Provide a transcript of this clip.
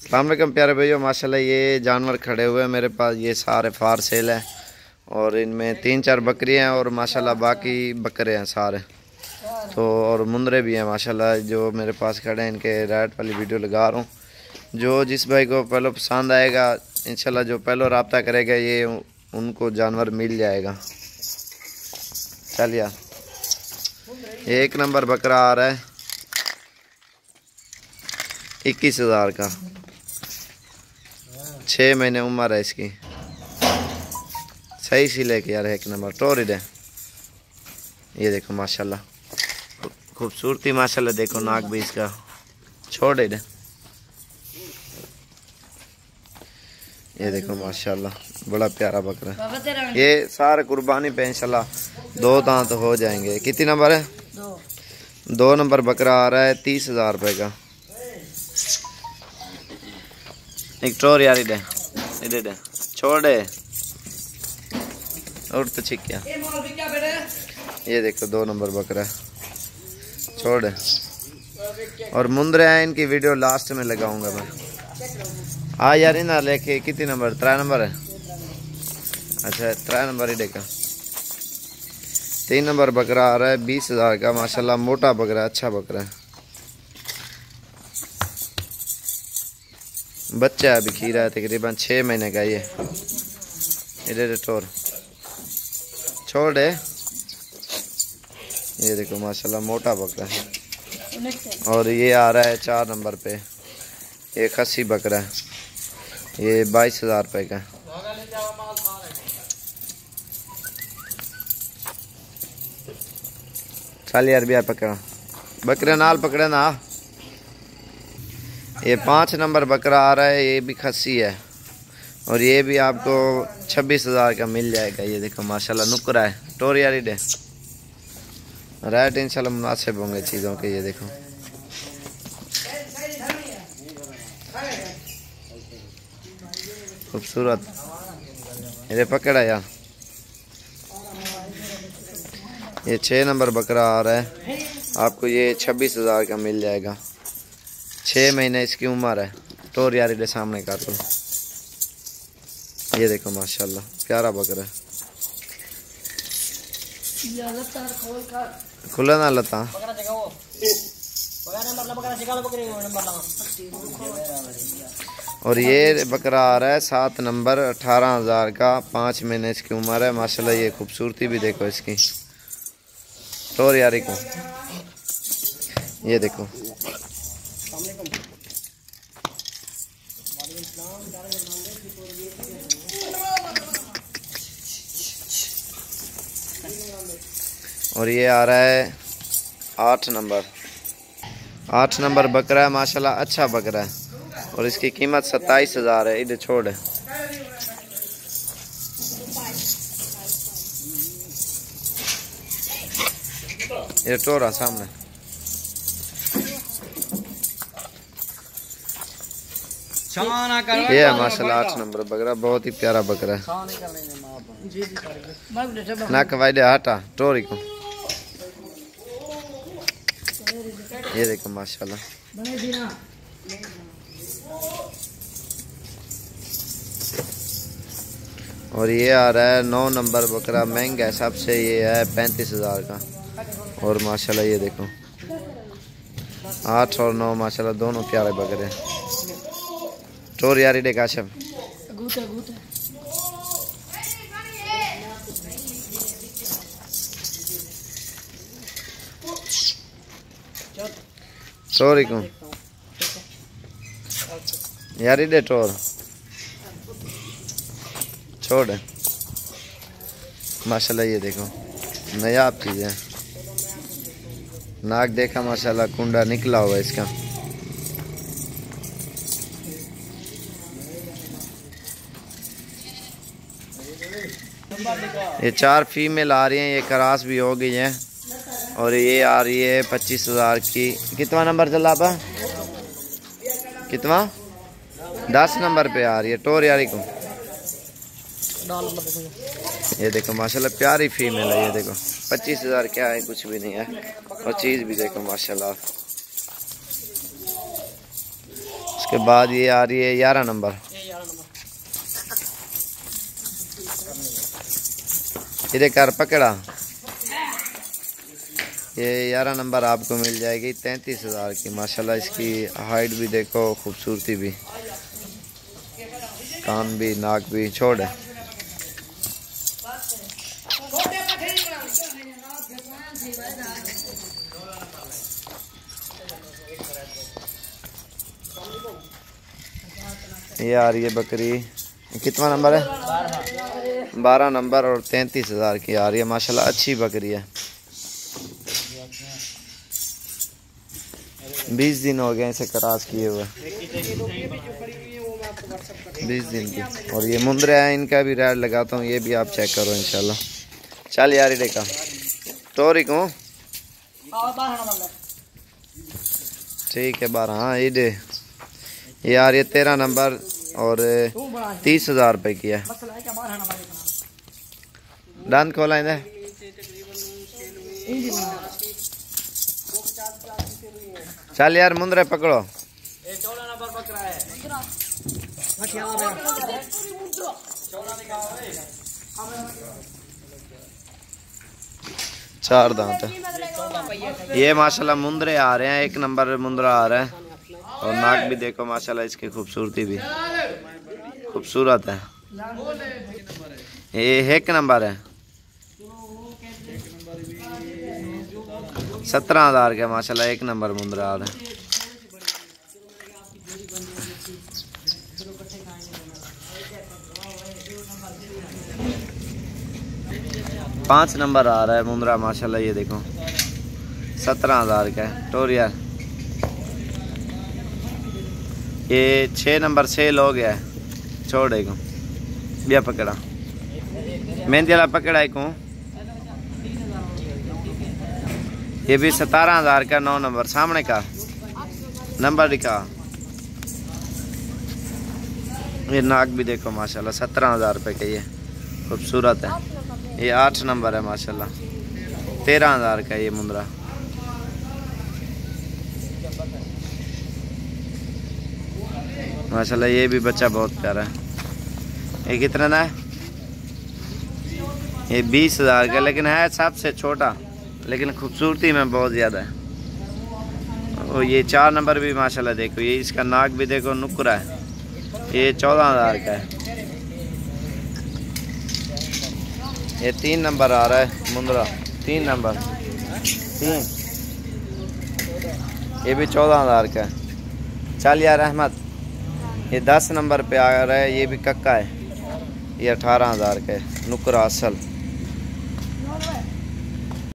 अस्सलाम वालेकुम प्यारे भाइयों, माशाल्लाह ये जानवर खड़े हुए हैं मेरे पास। ये सारे फार सेल है और इनमें 3-4 बकरियां हैं और माशाल्लाह बाकी बकरे हैं सारे। तो और मुंदरे भी हैं माशाल्लाह जो मेरे पास खड़े हैं। इनके रेट वाली वीडियो लगा रहा हूँ। जो जिस भाई को पहले पसंद आएगा इंशाल्लाह, जो पहले रब्ता करेगा ये उनको जानवर मिल जाएगा। चलिए, एक नंबर बकरा आ रहा है 21,000 का। 6 महीने उम्र है इसकी। सही सी लेके यार, एक नंबर टोरिड है। ये देखो माशाल्लाह खूबसूरती, माशाल्लाह देखो नाक भी इसका छोड़े है। ये देखो माशाल्लाह बड़ा प्यारा बकरा। ये सारे कुर्बानी पे इंशाल्लाह 2 दांत हो जाएंगे। कितनी नंबर है? 2 नंबर बकरा आ रहा है 30,000 रुपये का। एक टोर यार इधर छोड़े और तो ठीक क्या। ये देखो 2 नंबर बकरा छोड़े और मुंदरे हैं। इनकी वीडियो लास्ट में लगाऊंगा मैं। हाँ यार ना लेके कितनी नंबर? 3 नंबर है। अच्छा 3 नंबर ही देखा। 3 नंबर बकरा आ रहा है 20,000 का। माशाल्लाह मोटा बकरा है, अच्छा बकरा है। बच्चा अभी खीरा है, तकरीबन 6 महीने का। ये इधर टोर छोड़ है। ये देखो माशाल्लाह मोटा बकरा है। और ये आ रहा है 4 नंबर पे। ये खस्सी बकरा है। ये 22,000 रुपये का। चल यार भी पकड़ा बकरे नाल पकड़े ना। ये 5 नंबर बकरा आ रहा है। ये भी खस्सी है और ये भी आपको 26,000 का मिल जाएगा। ये देखो माशाल्लाह नुकरा है। टोर यार डे रेट इंशाल्लाह मुनासिब होंगे चीज़ों के। ये देखो खूबसूरत। ये पकड़ा यार। ये 6 नंबर बकरा आ रहा है आपको। ये 26,000 का मिल जाएगा। 6 महीने इसकी उम्र है। टोर यार इधर सामने कर दो। ये देखो माशाल्लाह प्यारा बकरा है। खुला ना लता। और ये बकरा आ रहा है 7 नंबर 18,000 का। 5 महीने इसकी उम्र है। माशाल्लाह ये खूबसूरती भी देखो इसकी। टोर यारी को ये देखो। और ये आ रहा है 8 नंबर। 8 नंबर बकरा है माशाल्लाह, अच्छा बकरा है और इसकी कीमत 27,000 है। इधर छोड़ है। ये टोरा सामने। ये है माशाल्लाह 8 नंबर बकरा, बहुत ही प्यारा बकरा है। ना कवाइडे हटा टोरी को। ये देखो माशाल्लाह। और ये आ रहा है 9 नंबर बकरा। महंगा है सबसे। ये है 35,000 का। और माशाल्लाह ये देखो 8 और 9 माशाल्लाह दोनों प्यारे बकरे। टोर यारी डे काशफ। टोरी को यारी डे टोर छोड़ माशाल्लाह। ये देखो नायाब चीज़ है। नाक देखा माशाल्लाह कुंडा निकला हुआ इसका। ये 4 फीमेल आ रही हैं। ये क्रॉस भी हो गई है। और ये आ रही है 25,000 की। कितना नंबर चला पा? कितना? 10 नंबर पे आ रही है। टोर यारी को ये देखो माशाल्लाह प्यारी फीमेल है। ये देखो 25,000 क्या है, कुछ भी नहीं है। और चीज़ भी देखो माशाल्लाह। उसके बाद ये आ रही है 11 नंबर। इधर कर पकड़ा। ये 11 नंबर आपको मिल जाएगी 33,000 की। माशाल्लाह इसकी हाइट भी देखो, खूबसूरती भी, कान भी, नाक भी छोड़ है। ये आ रही है बकरी, कितना नंबर है? 12 नंबर और 33,000 की आ रही है। माशाल्लाह अच्छी बकरी है। 20 दिन हो गए इसे क्रॉस किए हुए, 20 दिन की। और ये मुंद्रे हैं, इनका भी रेट लगाता हूँ, ये भी आप चेक करो इंशाल्लाह। चल यार इधे का टोरी को ठीक है 12। हाँ इधे ये आ रही है 13 नंबर और 30,000 रुपये की है। दांत खोला इधर। चल यार मुंद्रे पकड़ो। 14 नंबर बकरा है। 4 दांत है। ये माशाल्लाह मुंद्रे आ रहे हैं, 1 नंबर मुंद्रा आ रहा है। और नाक भी देखो माशाल्लाह, इसकी खूबसूरती भी खूबसूरत है। ये 1 नंबर है। 17,000 का माशाल्लाह 1 नंबर मुंद्रा आ रहा है। पाँच नंबर आ रहा है मुंद्रा माशाल्लाह, ये देखो 17,000 का है टोरिया। ये 6 नंबर सेल हो गया है, छोड़े को बिया पकड़ा, मेहंदी वाला पकड़ा है को। ये भी 17,000 का 9 नंबर सामने का नंबर लिखा। ये नाक भी देखो माशाल्लाह 17,000 रुपये का, ये खूबसूरत है। ये 8 नंबर है माशाल्लाह, 13,000 का ये मुंद्रा। माशाल्लाह ये भी बच्चा बहुत प्यारा है। ये कितना ना है? ये 20,000 का, लेकिन है सबसे छोटा, लेकिन खूबसूरती में बहुत ज़्यादा है। और ये 4 नंबर भी माशाल्लाह देखो, ये इसका नाक भी देखो नुकरा है। ये 14,000 का है। ये 3 नंबर आ रहा है मुंद्रा, 3 नंबर 3। ये भी 14,000 का है। चल यार अहमद, ये 10 नंबर पे आ रहा है, ये भी कक्का है। ये 18,000 का है, नुकरा असल।